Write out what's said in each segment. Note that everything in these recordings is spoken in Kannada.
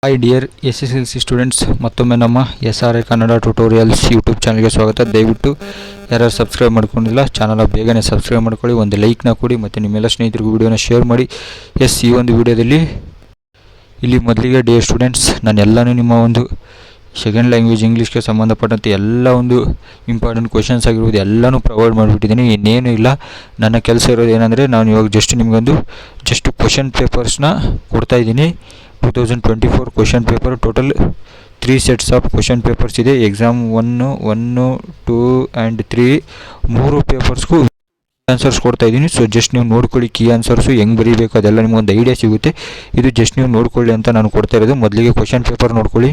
ಹಾಯ್ ಡಿಯರ್ SSLC ಸ್ಟೂಡೆಂಟ್ಸ್, ಮತ್ತೊಮ್ಮೆ ನಮ್ಮ SRI ಕನ್ನಡ ಟ್ಯುಟೋರಿಯಲ್ಸ್ ಯೂಟ್ಯೂಬ್ ಚಾನಲ್ಗೆ ಸ್ವಾಗತ. ದಯವಿಟ್ಟು ಯಾರು ಸಬ್ಸ್ಕ್ರೈಬ್ ಮಾಡ್ಕೊಂಡಿಲ್ಲ ಚಾನಲ್ ಬೇಗನೆ ಸಬ್ಸ್ಕ್ರೈಬ್ ಮಾಡ್ಕೊಳ್ಳಿ, ಒಂದು ಲೈಕ್ನ ಕೊಡಿ ಮತ್ತು ನಿಮ್ಮೆಲ್ಲ ಸ್ನೇಹಿತರಿಗೂ ವಿಡಿಯೋನ ಶೇರ್ ಮಾಡಿ. ಈ ಒಂದು ವಿಡಿಯೋದಲ್ಲಿ ಇಲ್ಲಿ ಮೊದಲಿಗೆ ಡಿಯರ್ ಸ್ಟೂಡೆಂಟ್ಸ್, ನಾನು ಎಲ್ಲನೂ ನಿಮ್ಮ ಒಂದು ಸೆಕೆಂಡ್ ಲ್ಯಾಂಗ್ವೇಜ್ ಇಂಗ್ಲೀಷ್ಗೆ ಸಂಬಂಧಪಟ್ಟಂತೆ ಎಲ್ಲ ಒಂದು ಇಂಪಾರ್ಟೆಂಟ್ ಕ್ವೆಶನ್ಸ್ ಆಗಿರ್ಬೋದು ಎಲ್ಲನೂ ಪ್ರೊವೈಡ್ ಮಾಡಿಬಿಟ್ಟಿದ್ದೀನಿ. ಇನ್ನೇನು ಇಲ್ಲ, ನನ್ನ ಕೆಲಸ ಇರೋದು ಏನಂದರೆ ನಾನು ಇವಾಗ ನಿಮಗೊಂದು ಕ್ವೆಶನ್ ಪೇಪರ್ಸ್ನ ಕೊಡ್ತಾಯಿದ್ದೀನಿ. 2024 question paper, total 3 sets of question papers ಇದೆ. ಎಕ್ಸಾಮ್ 1, 2 ಆ್ಯಂಡ್ 3 3 ಪೇಪರ್ಸ್ಗೂ ಆನ್ಸರ್ಸ್ ಕೊಡ್ತಾಯಿದ್ದೀನಿ. ಸೊ ಜಸ್ಟ್ ನೀವು ನೋಡ್ಕೊಳ್ಳಿ, ಕೀ ಆನ್ಸರ್ಸು ಹೆಂಗೆ ಬರೀಬೇಕು ಅದೆಲ್ಲ ನಿಮಗೊಂದು ಐಡಿಯಾ ಸಿಗುತ್ತೆ. ಇದು ಜಸ್ಟ್ ನೀವು ನೋಡ್ಕೊಳ್ಳಿ ಅಂತ ನಾನು ಕೊಡ್ತಾ ಇರೋದು. ಮೊದಲಿಗೆ ಕ್ವೆಶನ್ ಪೇಪರ್ ನೋಡ್ಕೊಳ್ಳಿ.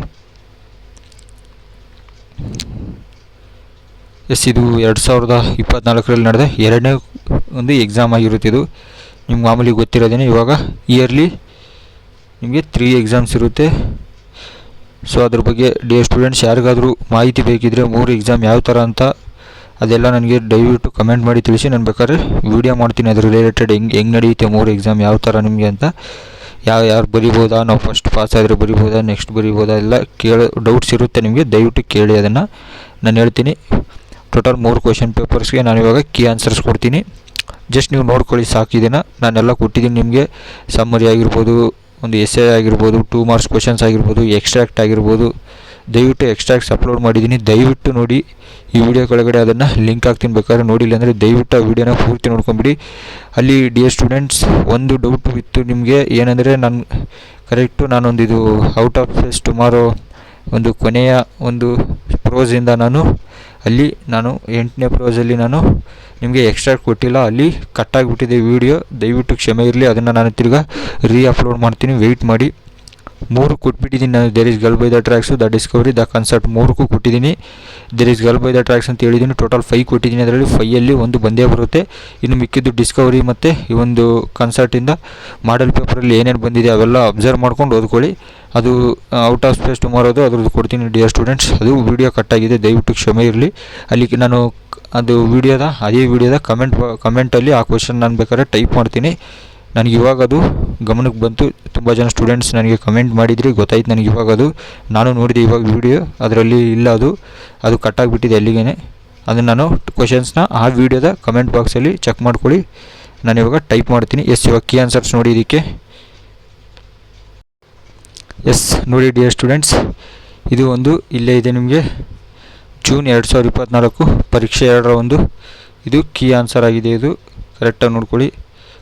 ಇದು 2024ರಲ್ಲಿ ನಡೆದ ಎರಡನೇ ಒಂದು ಎಕ್ಸಾಮ್ ಆಗಿರುತ್ತೆ. ಇದು ನಿಮ್ಗೆ ಮಾಮೂಲಿ ಗೊತ್ತಿರೋದೇನೆ. ಇವಾಗ ಇಯರ್ಲಿ ನಿಮಗೆ 3 ಎಕ್ಸಾಮ್ಸ್ ಇರುತ್ತೆ. ಸೊ ಅದ್ರ ಬಗ್ಗೆ ಡಿಯರ್ ಸ್ಟೂಡೆಂಟ್ಸ್ ಯಾರಿಗಾದರೂ ಮಾಹಿತಿ ಬೇಕಿದ್ದರೆ 3 ಎಕ್ಸಾಮ್ ಯಾವ ಥರ ಅಂತ ಅದೆಲ್ಲ ನನಗೆ ದಯವಿಟ್ಟು ಕಮೆಂಟ್ ಮಾಡಿ ತಿಳಿಸಿ. ನಾನು ಬೇಕಾದ್ರೆ ವೀಡಿಯೋ ಮಾಡ್ತೀನಿ ಅದ್ರ ರಿಲೇಟೆಡ್, ಹೆಂಗೆ ನಡೆಯುತ್ತೆ 3 ಎಕ್ಸಾಮ್ ಯಾವ ಥರ ನಿಮಗೆ ಅಂತ. ಯಾರು ಬರಿಬೋದಾ, ನಾವು ಫಸ್ಟ್ ಪಾಸ್ ಆದರೆ ಬರಿಬೋದಾ, ನೆಕ್ಸ್ಟ್ ಬರಿಬೋದಾ, ಎಲ್ಲ ಡೌಟ್ಸ್ ಇರುತ್ತೆ ನಿಮಗೆ. ದಯವಿಟ್ಟು ಕೇಳಿ, ಅದನ್ನು ನಾನು ಹೇಳ್ತೀನಿ. ಟೋಟಲ್ 3 ಕ್ವೆಶನ್ ಪೇಪರ್ಸ್ಗೆ ನಾನು ಇವಾಗ ಕೀ ಆನ್ಸರ್ಸ್ ಕೊಡ್ತೀನಿ. ಜಸ್ಟ್ ನೀವು ನೋಡ್ಕೊಳ್ಳಿ ಸಾಕಿದೆನಾ. ನಾನೆಲ್ಲ ಕೊಟ್ಟಿದ್ದೀನಿ ನಿಮಗೆ. ಸಮ್ಮರಿ ಆಗಿರ್ಬೋದು, ಒಂದು ಎಸ್ಸೆ ಆಗಿರ್ಬೋದು, 2 ಮಾರ್ಕ್ಸ್ ಕ್ವೆಶನ್ಸ್ ಆಗಿರ್ಬೋದು, ಎಕ್ಸ್ಟ್ರಾಕ್ಟ್ ಆಗಿರ್ಬೋದು. ದಯವಿಟ್ಟು ಎಕ್ಸ್ಟ್ರಾಕ್ಟ್ಸ್ ಅಪ್ಲೋಡ್ ಮಾಡಿದ್ದೀನಿ, ದಯವಿಟ್ಟು ನೋಡಿ. ಈ ವಿಡಿಯೋ ಕೆಳಗಡೆ ಅದನ್ನು ಲಿಂಕ್ ಹಾಕ್ತೀನಿ, ಬೇಕಾದ್ರೆ ನೋಡಿಲ್ಲ ಅಂದರೆ ದಯವಿಟ್ಟು ಆ ವಿಡಿಯೋನ ಪೂರ್ತಿ ನೋಡ್ಕೊಂಬಿಡಿ. ಅಲ್ಲಿ ಡಿಯರ್ ಸ್ಟೂಡೆಂಟ್ಸ್ ಒಂದು ಡೌಟು ಇತ್ತು ನಿಮಗೆ, ಏನಂದರೆ ನಾನೊಂದು ಇದು ಔಟ್ ಆಫ್ ಪ್ಲೇಸ್ ಟುಮಾರೋ ಒಂದು ಕೊನೆಯ ಒಂದು ಪ್ರೋಸಿಂದ ನಾನು 8ನೇ ಪ್ರೋಸಲ್ಲಿ ನಾನು ನಿಮಗೆ ಎಕ್ಸ್ಟ್ರಾಕ್ಟ್ ಕೊಟ್ಟಿಲ್ಲ, ಅಲ್ಲಿ ಕಟ್ಟಾಗಿಬಿಟ್ಟಿದೆ ವಿಡಿಯೋ. ದಯವಿಟ್ಟು ಕ್ಷಮೆ ಇರಲಿ, ಅದನ್ನು ನಾನು ತಿರ್ಗಾ ಅಪ್ಲೋಡ್ ಮಾಡ್ತೀನಿ, ವೆಯ್ಟ್ ಮಾಡಿ. 3 ಕೊಟ್ಬಿಟ್ಟಿದ್ದೀನಿ ನಾನು. There is girl by the tracks, the discovery, the concert 3ಕ್ಕೂ ಕೊಟ್ಟಿದ್ದೀನಿ. There is girl by the tracks ಅಂತ ಹೇಳಿದ್ದೀನಿ. ಟೋಟಲ್ 5 ಕೊಟ್ಟಿದ್ದೀನಿ. ಅದರಲ್ಲಿ 5ಅಲ್ಲಿ ಒಂದು ಬಂದೇ ಬರುತ್ತೆ. ಇನ್ನು ಮಿಕ್ಕಿದ್ದು ಡಿಸ್ಕವರಿ ಮತ್ತು ಈ ಒಂದು ಕನ್ಸರ್ಟಿಂದ ಮಾಡೆಲ್ ಪೇಪರಲ್ಲಿ ಏನೇನು ಬಂದಿದೆ ಅವೆಲ್ಲ ಅಬ್ಸರ್ವ್ ಮಾಡ್ಕೊಂಡು ಓದ್ಕೊಳ್ಳಿ. ಅದು ಔಟ್ ಆಫ್ ಸ್ಪೇಸ್ ಟುಮಾರೋದು ಅದ್ರದ್ದು ಕೊಡ್ತೀನಿ ಡಿಯರ್ ಸ್ಟೂಡೆಂಟ್ಸ್. ಅದು ವಿಡಿಯೋ ಕಟ್ಟಾಗಿದೆ, ದಯವಿಟ್ಟು ಕ್ಷಮೆ ಇರಲಿ. ಅಲ್ಲಿಗೆ ನಾನು ಅದೇ ವಿಡಿಯೋದ ಕಮೆಂಟಲ್ಲಿ ಆ ಕ್ವೆಶನ್ ನಾನು ಬೇಕಾದ್ರೆ ಟೈಪ್ ಮಾಡ್ತೀನಿ. ನನಗೆ ಇವಾಗ ಅದು ಗಮನಕ್ಕೆ ಬಂತು. ತುಂಬ ಜನ ಸ್ಟೂಡೆಂಟ್ಸ್ ನನಗೆ ಕಮೆಂಟ್ ಮಾಡಿದ್ರಿ, ಗೊತ್ತಾಯ್ತು ನನಗೆ ಇವಾಗ. ಅದು ನಾನು ನೋಡಿದೆ ಇವಾಗ ವಿಡಿಯೋ, ಅದರಲ್ಲಿ ಇಲ್ಲ, ಅದು ಕಟ್ಟಾಗಿಬಿಟ್ಟಿದೆ ಅಲ್ಲಿಗೆ. ಅದನ್ನು ನಾನು ಕ್ವೆಶನ್ಸ್ನ ಆ ವಿಡಿಯೋದ ಕಮೆಂಟ್ ಬಾಕ್ಸಲ್ಲಿ ಚೆಕ್ ಮಾಡ್ಕೊಳ್ಳಿ. ನಾನು ಇವಾಗ ಟೈಪ್ ಮಾಡ್ತೀನಿ. ಇವಾಗ ಕೀ ಆನ್ಸರ್ಸ್ ನೋಡಿ ಇದಕ್ಕೆ. ನೋಡಿ ಡಿಯರ್ ಸ್ಟೂಡೆಂಟ್ಸ್, ಇದು ಒಂದು ಇಲ್ಲೇ ಇದೆ ನಿಮಗೆ. ಜೂನ್ 2024 ಪರೀಕ್ಷೆ 2ರ ಇದು ಕೀ ಆನ್ಸರ್ ಆಗಿದೆ. ಇದು ಕರೆಕ್ಟಾಗಿ ನೋಡ್ಕೊಳ್ಳಿ,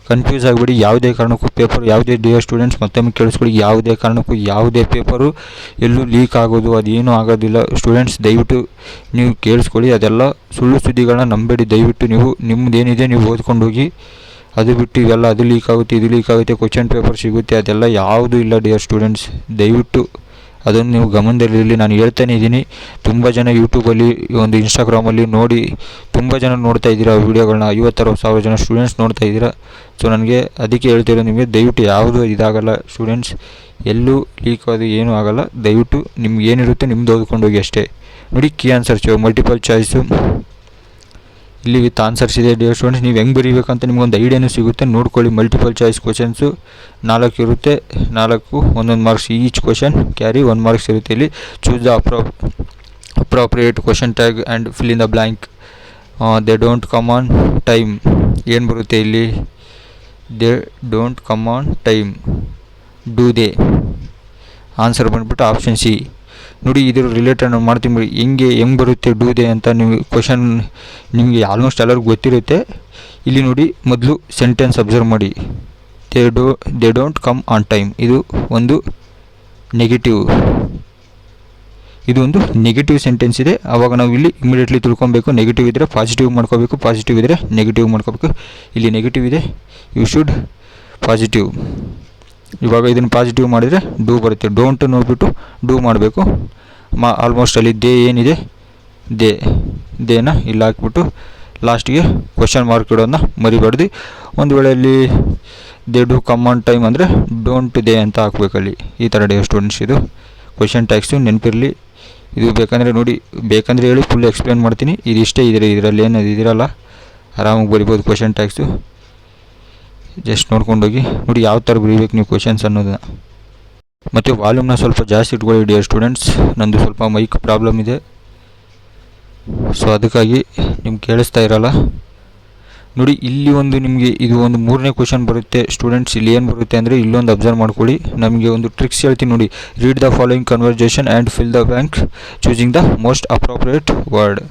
ಕನ್ಫ್ಯೂಸ್ ಆಗಿಬಿಡಿ. ಯಾವುದೇ ಕಾರಣಕ್ಕೂ ಪೇಪರ್, ಯಾವುದೇ ಡಿಯರ್ ಸ್ಟೂಡೆಂಟ್ಸ್ ಮತ್ತೊಮ್ಮೆ ಕೇಳಿಸ್ಕೊಳ್ಳಿ, ಯಾವುದೇ ಕಾರಣಕ್ಕೂ ಯಾವುದೇ ಪೇಪರು ಎಲ್ಲೂ ಲೀಕ್ ಆಗೋದು ಅದೇನೂ ಆಗೋದಿಲ್ಲ ಸ್ಟೂಡೆಂಟ್ಸ್. ದಯವಿಟ್ಟು ನೀವು ಕೇಳಿಸ್ಕೊಳ್ಳಿ, ಅದೆಲ್ಲ ಸುಳ್ಳು ಸುದ್ದಿಗಳನ್ನ ನಂಬೇಡಿ. ದಯವಿಟ್ಟು ನೀವು ನಿಮ್ಮದೇನಿದೆ ನೀವು ಓದ್ಕೊಂಡು ಹೋಗಿ. ಅದು ಬಿಟ್ಟು ಇವೆಲ್ಲ ಅದು ಲೀಕ್ ಆಗುತ್ತೆ, ಇದು ಲೀಕ್ ಆಗುತ್ತೆ, ಕ್ವೆಶನ್ ಪೇಪರ್ ಸಿಗುತ್ತೆ, ಅದೆಲ್ಲ ಯಾವುದೂ ಇಲ್ಲ ಡಿಯರ್ ಸ್ಟೂಡೆಂಟ್ಸ್. ದಯವಿಟ್ಟು ಅದನ್ನು ನೀವು ಗಮನದಲ್ಲಿರಲಿ. ನಾನು ಹೇಳ್ತಾನೆ ಇದ್ದೀನಿ, ತುಂಬ ಜನ ಯೂಟ್ಯೂಬಲ್ಲಿ, ಒಂದು ಇನ್ಸ್ಟಾಗ್ರಾಮಲ್ಲಿ ನೋಡಿ ತುಂಬ ಜನ ನೋಡ್ತಾ ಇದ್ದೀರಾ ವೀಡಿಯೋಗಳನ್ನ. 50,000 ಜನ ಸ್ಟೂಡೆಂಟ್ಸ್ ನೋಡ್ತಾ ಇದ್ದೀರಾ. ಸೊ ನನಗೆ ಅದಕ್ಕೆ ಹೇಳ್ತಿರೋ ನಿಮಗೆ, ದಯವಿಟ್ಟು ಯಾವುದೂ ಇದಾಗಲ್ಲ ಸ್ಟೂಡೆಂಟ್ಸ್, ಎಲ್ಲೂ ಲೀಕ್ ಅದು ಏನೂ ಆಗೋಲ್ಲ. ದಯವಿಟ್ಟು ನಿಮ್ಗೆ ಏನಿರುತ್ತೆ ನಿಮ್ದು ಓದ್ಕೊಂಡು ಹೋಗಿ ಅಷ್ಟೇ. ನೋಡಿ ಕೀ ಆನ್ಸರ್ಸ್ ಮಲ್ಟಿಪಲ್ ಚಾಯ್ಸು ಇಲ್ಲಿ ವಿತ್ ಆನ್ಸರ್ಸ್ ಇದೆ ಡಿಯರ್ ಸ್ಟೂಡೆಂಟ್ಸ್. ನೀವು ಹೆಂಗೆ ಬರೀಬೇಕಂತ ನಿಮ್ಗೊಂದು ಐಡಿಯಾನೂ ಸಿಗುತ್ತೆ, ನೋಡ್ಕೊಳ್ಳಿ. ಮಲ್ಟಿಪಲ್ ಚಾಯ್ಸ್ ಕ್ವೆಶನ್ಸು 4 ಇರುತ್ತೆ, 4 ಒಂದೊಂದು marks each question carry 1 marks ಇರುತ್ತೆ. ಇಲ್ಲಿ choose the appropriate question tag and fill in the blank. They don't come on time ಏನು ಬರುತ್ತೆ ಇಲ್ಲಿ? They don't come on time, do they. Answer ಬಂದುಬಿಟ್ಟು ಆಪ್ಷನ್ ಸಿ. ನೋಡಿ ಇದ್ರ ರಿಲೇಟೆಡ್ ನಾವು ಮಾಡ್ತೀವಿ, ಹೆಂಗೆ ಬರುತ್ತೆ ಡೂ ದೇ ಅಂತ. ನೀವು ಕ್ವೆಶನ್ ನಿಮಗೆ ಆಲ್ಮೋಸ್ಟ್ ಎಲ್ಲರಿಗೂ ಗೊತ್ತಿರುತ್ತೆ. ಇಲ್ಲಿ ನೋಡಿ ಮೊದಲು ಸೆಂಟೆನ್ಸ್ ಅಬ್ಸರ್ವ್ ಮಾಡಿ. They don't come on time, ಇದು ಒಂದು ನೆಗೆಟಿವ್ ಸೆಂಟೆನ್ಸ್ ಇದೆ. ಆವಾಗ ನಾವು ಇಲ್ಲಿ ಇಮಿಡಿಯೇಟ್ಲಿ ತಿಳ್ಕೊಬೇಕು. ನೆಗೆಟಿವ್ ಇದ್ದರೆ ಪಾಸಿಟಿವ್ ಮಾಡ್ಕೋಬೇಕು, ಪಾಸಿಟಿವ್ ಇದ್ದರೆ ನೆಗೆಟಿವ್ ಮಾಡ್ಕೋಬೇಕು. ಇಲ್ಲಿ ನೆಗೆಟಿವ್ ಇದೆ, ಯು ಶುಡ್ ಪಾಸಿಟಿವ್. ಇವಾಗ ಇದನ್ನು ಪಾಸಿಟಿವ್ ಮಾಡಿದರೆ ಡೂ ಬರುತ್ತೆ. ಡೋಂಟ್ ನೋಡಿಬಿಟ್ಟು ಡೂ ಮಾಡಬೇಕು. ಆಲ್ಮೋಸ್ಟ್ ಅಲ್ಲಿ ದೇ ಏನಿದೆ, ದೇನ ಇಲ್ಲಿ ಹಾಕ್ಬಿಟ್ಟು ಲಾಸ್ಟಿಗೆ ಕ್ವೆಶನ್ ಮಾರ್ಕ್ ಇಡೋದನ್ನ ಮರಿಬಾರ್ದು. ಒಂದು ವೇಳೆ ಅಲ್ಲಿ they do come on time ಅಂದರೆ ಡೋಂಟ್ ದೇ ಅಂತ ಹಾಕ್ಬೇಕಲ್ಲಿ. ಈ ಥರ ಡಿಯರ್ ಸ್ಟೂಡೆಂಟ್ಸ್ ಇದು ಕ್ವೆಶನ್ ಟ್ಯಾಗ್ಸು ನೆನಪಿರಲಿ. ಇದು ಬೇಕಂದರೆ ಹೇಳಿ ಫುಲ್ ಎಕ್ಸ್ಪ್ಲೇನ್ ಮಾಡ್ತೀನಿ. ಇದಿಷ್ಟೇ ಇದರಲ್ಲಿ ಏನು ಇದಿರಲ್ಲ, ಆರಾಮಾಗಿ ಬರಿಬೋದು ಕ್ವೆಶನ್ ಟ್ಯಾಗ್ಸು. ಜಸ್ಟ್ ನೋಡ್ಕೊಂಡೋಗಿ ನೋಡಿ ಯಾವ ಥರ ಬರೀಬೇಕು ನೀವು ಕ್ವೆಶನ್ಸ್ ಅನ್ನೋದನ್ನ. ಮತ್ತು ವಾಲ್ಯೂಮ್ನ ಸ್ವಲ್ಪ ಜಾಸ್ತಿ ಇಟ್ಕೊಳ್ಳಿ ಡಿಯರ್ ಸ್ಟೂಡೆಂಟ್ಸ್. ನಂದು ಸ್ವಲ್ಪ ಮೈಕ್ ಪ್ರಾಬ್ಲಮ್ ಇದೆ, ಸೊ ಅದಕ್ಕಾಗಿ ನಿಮ್ಗೆ ಕೇಳಿಸ್ತಾ ಇರಲ್ಲ. ನೋಡಿ ಇಲ್ಲಿ ಒಂದು ನಿಮಗೆ ಇದು ಒಂದು 3ನೇ ಕ್ವಶನ್ ಬರುತ್ತೆ ಸ್ಟೂಡೆಂಟ್ಸ್. ಇಲ್ಲಿ ಏನು ಬರುತ್ತೆ ಅಂದರೆ ಇಲ್ಲೊಂದು ಅಬ್ಸರ್ವ್ ಮಾಡ್ಕೊಳ್ಳಿ. ನಮಗೆ ಒಂದು ಟ್ರಿಕ್ಸ್ ಹೇಳ್ತೀನಿ ನೋಡಿ. Read the following conversation and fill the bank choosing the most appropriate word.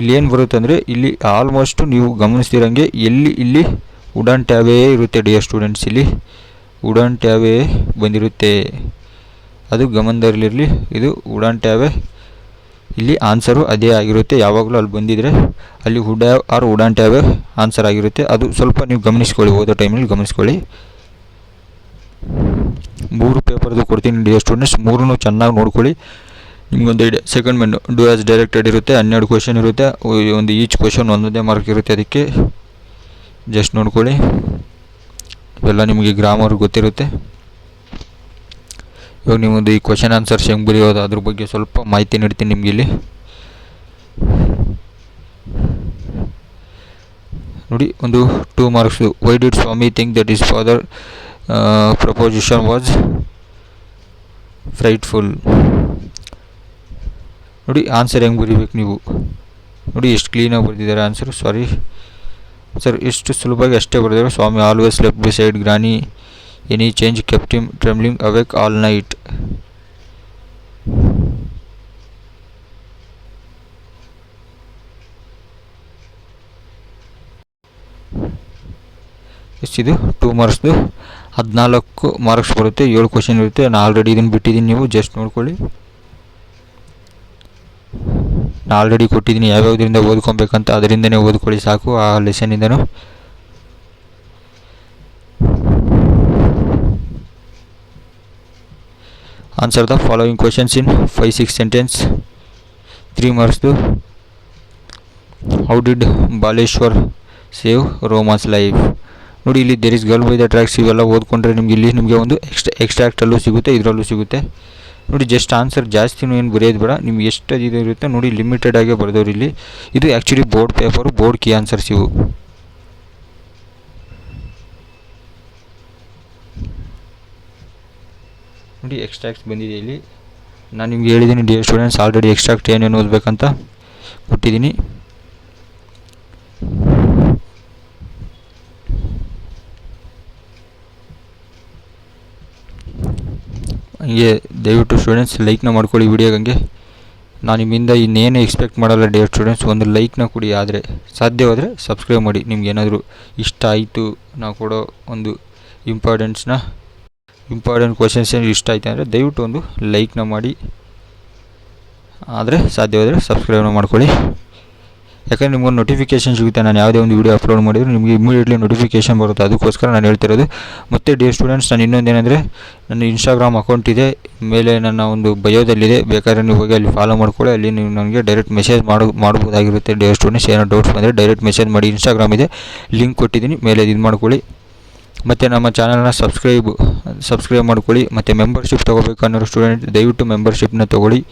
ಇಲ್ಲಿ ಏನು ಬರುತ್ತೆ ಅಂದರೆ ಇಲ್ಲಿ ಆಲ್ಮೋಸ್ಟ್ ನೀವು ಗಮನಿಸ್ತಿರಂಗೆ ಇಲ್ಲಿ ವುಡನ್ ಟ್ಯಾಬೇ ಇರುತ್ತೆ ಡಿಯರ್ ಸ್ಟೂಡೆಂಟ್ಸ್. ಇಲ್ಲಿ ವುಡನ್ ಟ್ಯಾಬೇ ಬಂದಿರುತ್ತೆ, ಅದು ಗಮನದಲ್ಲಿರಲಿ. ಇದು ವುಡನ್ ಟ್ಯಾಬೇ, ಇಲ್ಲಿ ಆನ್ಸರು ಅದೇ ಆಗಿರುತ್ತೆ. ಯಾವಾಗಲೂ ಅಲ್ಲಿ ಬಂದಿದ್ದರೆ ಅಲ್ಲಿ would have or wouldn't have answer ಆಗಿರುತ್ತೆ. ಅದು ಸ್ವಲ್ಪ ನೀವು ಗಮನಿಸ್ಕೊಳ್ಳಿ, ಓದೋ ಟೈಮಲ್ಲಿ ಗಮನಿಸ್ಕೊಳ್ಳಿ. 3 ಪೇಪರ್ದು ಕೊಡ್ತೀನಿ ಡಿಯರ್ ಸ್ಟೂಡೆಂಟ್ಸ್, 3ನೂ ಚೆನ್ನಾಗಿ ನೋಡ್ಕೊಳ್ಳಿ. ನಿಮ್ಗೊಂದು idea. Second men do as directed ಇರುತ್ತೆ, 12 ಕ್ವಶನ್ ಇರುತ್ತೆ. ಒಂದು ಈಚ್ ಕ್ವಶನ್ ಒಂದೊಂದೇ ಮಾರ್ಕ್ ಇರುತ್ತೆ, ಅದಕ್ಕೆ ಜಸ್ಟ್ ನೋಡ್ಕೊಳ್ಳಿ. ಇವೆಲ್ಲ ನಿಮಗೆ ಗ್ರಾಮರ್ ಗೊತ್ತಿರುತ್ತೆ. ಇವಾಗ ನಿಮ್ಮದು ಈ ಕ್ವಶನ್ ಆನ್ಸರ್ಸ್ ಹೆಂಗೆ ಬರೆಯೋದು ಅದ್ರ ಬಗ್ಗೆ ಸ್ವಲ್ಪ ಮಾಹಿತಿ ನೀಡ್ತೀನಿ ನಿಮಗೆ. ಇಲ್ಲಿ ನೋಡಿ, ಒಂದು 2 marks. Why did Swami think that his father proposition was frightful. ನೋಡಿ ಆನ್ಸರ್ ಹೆಂಗೆ ಬರೀಬೇಕು ನೀವು ನೋಡಿ, ಎಷ್ಟು ಕ್ಲೀನಾಗಿ ಬರೆದಿದ್ದಾರೆ ಆನ್ಸರು. ಸಾರಿ ಸರ್, ಎಷ್ಟು ಸುಲಭವಾಗಿ ಅಷ್ಟೇ ಬರೆದಿದ್ದಾರೆ. Swami always left beside granny, any change kept him trembling awake all night. ಎಷ್ಟಿದು 2 ಮಾರ್ಕ್ಸ್ದು 14 ಮಾರ್ಕ್ಸ್ ಬರುತ್ತೆ. 7 ಕ್ವಶನ್ ಇರುತ್ತೆ. ನಾನು ಆಲ್ರೆಡಿ ಇದನ್ನು ಬಿಟ್ಟಿದ್ದೀನಿ, ನೀವು ಜಸ್ಟ್ ನೋಡ್ಕೊಳ್ಳಿ. ನಾನು ಆಲ್ರೆಡಿ ಕೊಟ್ಟಿದ್ದೀನಿ ಯಾವ್ಯಾವುದರಿಂದ ಓದ್ಕೊಬೇಕಂತ, ಅದರಿಂದನೇ ಓದ್ಕೊಳ್ಳಿ ಸಾಕು, ಆ ಲೆಸನಿಂದನೂ. Answer the following questions in 5-6 sentence. 3 ಮಾರ್ಕ್ಸ್ದು. How did Baleshwar save Romans life. ನೋಡಿ ಇಲ್ಲಿ there is girl by the tracks. ಇವೆಲ್ಲ ಓದ್ಕೊಂಡ್ರೆ ನಿಮಗೆ ಇಲ್ಲಿ ನಿಮಗೆ ಒಂದು ಎಕ್ಸ್ಟ್ರಾಕ್ಟಲ್ಲೂ ಸಿಗುತ್ತೆ, ಇದರಲ್ಲೂ ಸಿಗುತ್ತೆ. ನೋಡಿ ಜಸ್ಟ್ ಆನ್ಸರ್ ಜಾಸ್ತಿನೂ ಏನು ಬರೆಯೋದು ಬೇಡ, ನಿಮ್ಗೆ ಎಷ್ಟು ಇದು ಇರುತ್ತೆ ನೋಡಿ, ಲಿಮಿಟೆಡ್ ಆಗೇ ಬರೆದವ್ರು ಇಲ್ಲಿ. ಇದು actually board paper, board key answers ಇವು. ನೋಡಿ ಎಕ್ಸ್ಟ್ರಾಕ್ಟ್ಸ್ ಬಂದಿದೆ ಇಲ್ಲಿ. ನಾನು ನಿಮ್ಗೆ ಹೇಳಿದ್ದೀನಿ ಡಿಯರ್ ಸ್ಟೂಡೆಂಟ್ಸ್, ಆಲ್ರೆಡಿ ಎಕ್ಸ್ಟ್ರಾಕ್ಟ್ ಏನೇನು ಓದಬೇಕಂತ ಕೊಟ್ಟಿದ್ದೀನಿ. ಹಂಗೆ ದಯವಿಟ್ಟು ಸ್ಟೂಡೆಂಟ್ಸ್ ಲೈಕ್ನ ಮಾಡ್ಕೊಳ್ಳಿ ವಿಡಿಯೋಗೆ. ಹಂಗೆ ನಾನು ನಿಮ್ಮಿಂದ ಇನ್ನೇನು ಎಕ್ಸ್ಪೆಕ್ಟ್ ಮಾಡಲ್ಲ ಡಿಯರ್ ಸ್ಟೂಡೆಂಟ್ಸ್, ಒಂದು ಲೈಕ್ನ ಕೊಡಿ. ಆದರೆ ಸಾಧ್ಯವಾದರೆ ಸಬ್ಸ್ಕ್ರೈಬ್ ಮಾಡಿ. ನಿಮ್ಗೆ ಏನಾದರೂ ಇಷ್ಟ ಆಯಿತು, ನಾವು ಕೊಡೋ ಒಂದು ಇಂಪಾರ್ಟೆಂಟ್ ಕ್ವಶನ್ಸ್ ಏನು ಇಷ್ಟ ಆಯಿತು ಅಂದರೆ ದಯವಿಟ್ಟು ಒಂದು ಲೈಕ್ನ ಮಾಡಿ. ಆದರೆ ಸಾಧ್ಯವಾದರೆ ಸಬ್ಸ್ಕ್ರೈಬ್ನ ಮಾಡ್ಕೊಳ್ಳಿ. ಯಾಕಂದರೆ ನಿಮ್ಗೊಂದು ನೋಟಿಫಿಕೇಷನ್ ಸಿಗುತ್ತೆ. ನಾನು ಯಾವುದೇ ಒಂದು ವೀಡಿಯೋ ಅಪ್ಲೋಡ್ ಮಾಡಿದರೆ ನಿಮಗೆ ಇಮಿಡಿಯೇಟ್ಲಿ ನೋಟಿಫಿಕೇಷನ್ ಬರುತ್ತೆ. ಅದಕ್ಕೋಸ್ಕರ ನಾನು ಹೇಳ್ತಿರೋದು. ಮತ್ತು ಡಿಯರ್ ಸ್ಟೂಡೆಂಟ್ಸ್, ನಾನು ಇನ್ನೊಂದೇನೆಂದರೆ ನನ್ನ ಇನ್ಸ್ಟಾಗ್ರಾಮ್ ಅಕೌಂಟ್ ಇದೆ, ಮೇಲೆ ನನ್ನ ಒಂದು ಬಯೋದಲ್ಲಿದೆ. ಬೇಕಾದ್ರೆ ನೀವು ಹೋಗಿ ಅಲ್ಲಿ ಫಾಲೋ ಮಾಡ್ಕೊಳ್ಳಿ. ಅಲ್ಲಿ ನೀವು ನನಗೆ ಡೈರೆಕ್ಟ್ ಮೆಸೇಜ್ ಮಾಡ್ಬೋದಾಗಿರುತ್ತೆ ಡಿಯರ್ ಸ್ಟೂಡೆಂಟ್ಸ್. ಏನೋ ಡೌಟ್ಸ್ ಬಂದರೆ ಡೈರೆಕ್ಟ್ ಮೆಸೇಜ್ ಮಾಡಿ. ಇನ್ಸ್ಟಾಗ್ರಾಮ್ ಇದೆ, ಲಿಂಕ್ ಕೊಟ್ಟಿದ್ದೀನಿ, ಮೇಲೆ ಇದು ಮಾಡ್ಕೊಳ್ಳಿ. ಮತ್ತು ನಮ್ಮ ಚಾನಲ್ನ ಸಬ್ಸ್ಕ್ರೈಬ್ ಮಾಡ್ಕೊಳ್ಳಿ. ಮತ್ತು ಮೆಂಬರ್ಶಿಪ್ ತೊಗೋಬೇಕು ಅನ್ನೋ ಸ್ಟೂಡೆಂಟ್ ದಯವಿಟ್ಟು ಮೆಂಬರ್ಶಿಪ್ನ ತೊಗೊಳ್ಳಿ.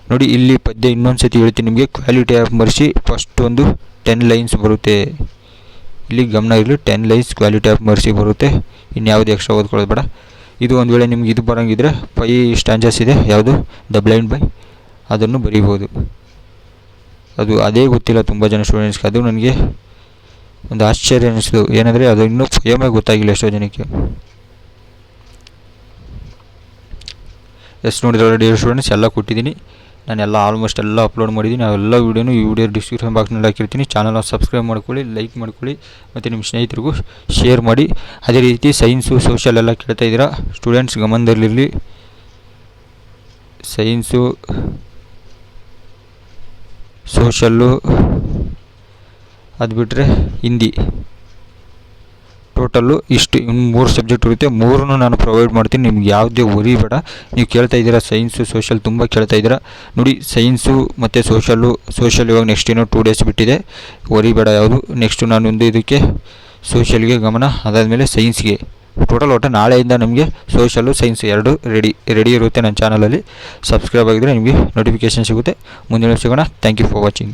ನೋಡಿ ಇಲ್ಲಿ ಪದ್ಯ ಇನ್ನೊಂದು ಸತಿ ಹೇಳ್ತೀನಿ ನಿಮಗೆ. ಕ್ವಾಲಿಟಿ ಆಫ್ ಮರ್ಸಿ ಫಸ್ಟ್ ಒಂದು 10 ಲೈನ್ಸ್ ಬರುತ್ತೆ. ಇಲ್ಲಿ ಗಮನ ಇರಲಿ, 10 ಲೈನ್ಸ್ ಕ್ವಾಲಿಟಿ ಆಫ್ ಮರ್ಸಿ ಬರುತ್ತೆ. ಇನ್ಯಾವುದು ಎಕ್ಸ್ಟ್ರಾ ಓದ್ಕೊಳ್ಳೋದು ಬೇಡ. ಇದು ಒಂದು ವೇಳೆ ನಿಮ್ಗೆ ಇದು ಬರೋಂಗಿದ್ರೆ 5 ಸ್ಟ್ಯಾಂಜಸ್ ಇದೆ, ಯಾವುದು ದ ಬ್ಲೈಂಡ್ ಬೈ, ಅದನ್ನು ಬರೀಬೋದು. ಅದು ಅದೇ ಗೊತ್ತಿಲ್ಲ ತುಂಬ ಜನ ಸ್ಟೂಡೆಂಟ್ಸ್ಗೆ. ಅದು ನನಗೆ ಒಂದು ಆಶ್ಚರ್ಯ ಅನ್ನಿಸ್ತು. ಏನಂದರೆ ಅದು ಇನ್ನೂ ಪೊಯಮೇ ಗೊತ್ತಾಗಿಲ್ಲ ಎಷ್ಟೋ ಜನಕ್ಕೆ. ಎಷ್ಟು ನೋಡಿದ್ರೆ ಡಿಯರ್ ಸ್ಟೂಡೆಂಟ್ಸ್ ಎಲ್ಲ ಕೊಟ್ಟಿದ್ದೀನಿ. ನಾನೆಲ್ಲ ಆಲ್ಮೋಸ್ಟ್ ಎಲ್ಲ ಅಪ್ಲೋಡ್ ಮಾಡಿದ್ದೀನಿ. ಅವೆಲ್ಲ ವೀಡಿಯೋನು ಈ ವಿಡಿಯೋ ಡಿಸ್ಕ್ರಿಪ್ಷನ್ ಬಾಕ್ಸ್ನಲ್ಲಿ ಹಾಕಿರ್ತೀನಿ. ಚಾನಲ್ನ ಸಬ್ಸ್ಕ್ರೈಬ್ ಮಾಡ್ಕೊಳ್ಳಿ, ಲೈಕ್ ಮಾಡ್ಕೊಳ್ಳಿ, ಮತ್ತು ನಿಮ್ಮ ಸ್ನೇಹಿತರಿಗೂ ಶೇರ್ ಮಾಡಿ. ಅದೇ ರೀತಿ ಸೈನ್ಸು ಸೋಷಲ್ ಎಲ್ಲ ಕೇಳ್ತಾ ಇದ್ದೀರಾ ಸ್ಟೂಡೆಂಟ್ಸ್, ಗಮನದಲ್ಲಿರಲಿ. ಸೈನ್ಸು ಸೋಷಲ್ಲು ಅದು ಬಿಟ್ಟರೆ ಹಿಂದಿ, ಟೋಟಲ್ಲು ಇಷ್ಟು 3 ಸಬ್ಜೆಕ್ಟ್ ಇರುತ್ತೆ. 3ನೂ ನಾನು ಪ್ರೊವೈಡ್ ಮಾಡ್ತೀನಿ. ನಿಮ್ಗೆ ಯಾವುದೇ ವರಿ ಬೇಡ. ನೀವು ಕೇಳ್ತಾ ಇದ್ದೀರಾ ಸೈನ್ಸು ಸೋಷಲ್ ತುಂಬ ಕೇಳ್ತಾ ಇದ್ದೀರಾ. ನೋಡಿ ಸೈನ್ಸು ಮತ್ತು ಸೋಷಲ್ ಇವಾಗ ನೆಕ್ಸ್ಟ್ ಇನ್ನೂ 2 ಡೇಸ್ ಬಿಟ್ಟಿದೆ, ವರಿ ಬೇಡ ಯಾವುದು. ನೆಕ್ಸ್ಟು ನಾನು ಒಂದು ಇದಕ್ಕೆ ಸೋಷಲ್ಗೆ ಗಮನ, ಅದಾದಮೇಲೆ ಸೈನ್ಸ್ಗೆ. ಟೋಟಲ್ ಒಟ್ಟು ನಾಳೆಯಿಂದ ನಮಗೆ ಸೋಷಲ್ಲು ಸೈನ್ಸ್ 2 ರೆಡಿ ಇರುತ್ತೆ ನನ್ನ ಚಾನಲಲ್ಲಿ. ಸಬ್ಸ್ಕ್ರೈಬ್ ಆಗಿದ್ದರೆ ನಿಮಗೆ ನೋಟಿಫಿಕೇಷನ್ ಸಿಗುತ್ತೆ. ಮುಂದಿನ ಸಿಗೋಣ. Thank you for watching.